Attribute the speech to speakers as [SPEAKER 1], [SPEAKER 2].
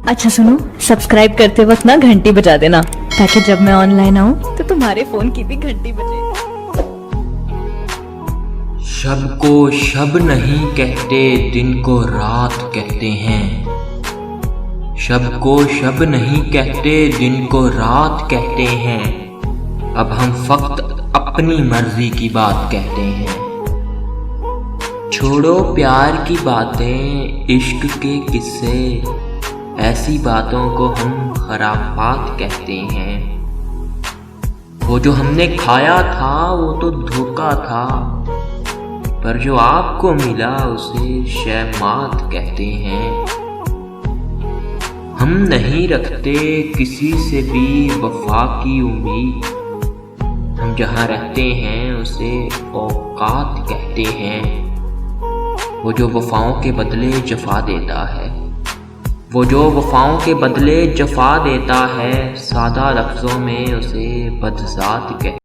[SPEAKER 1] अच्छा सुनो, सब्सक्राइब करते वक्त ना घंटी बजा देना, ताकि जब मैं ऑनलाइन आऊँ तो तुम्हारे फोन की भी घंटी बजे।
[SPEAKER 2] शब को शब नहीं कहते, दिन को रात कहते हैं। शब को शब नहीं कहते, दिन को रात कहते हैं। अब हम फक्त अपनी मर्जी की बात कहते हैं। छोड़ो प्यार की बातें, इश्क के किस्से, ऐसी बातों को हम खराफात कहते हैं। वो जो हमने खाया था वो तो धोखा था, पर जो आपको मिला उसे शैमात कहते हैं। हम नहीं रखते किसी से भी वफा की उम्मीद, हम जहाँ रहते हैं उसे औकात कहते हैं। वो जो वफाओं के बदले जफा देता है, वो जो वफाओं के बदले जफा देता है, सादा लफ्ज़ों में उसे बदज़ात कहते हैं।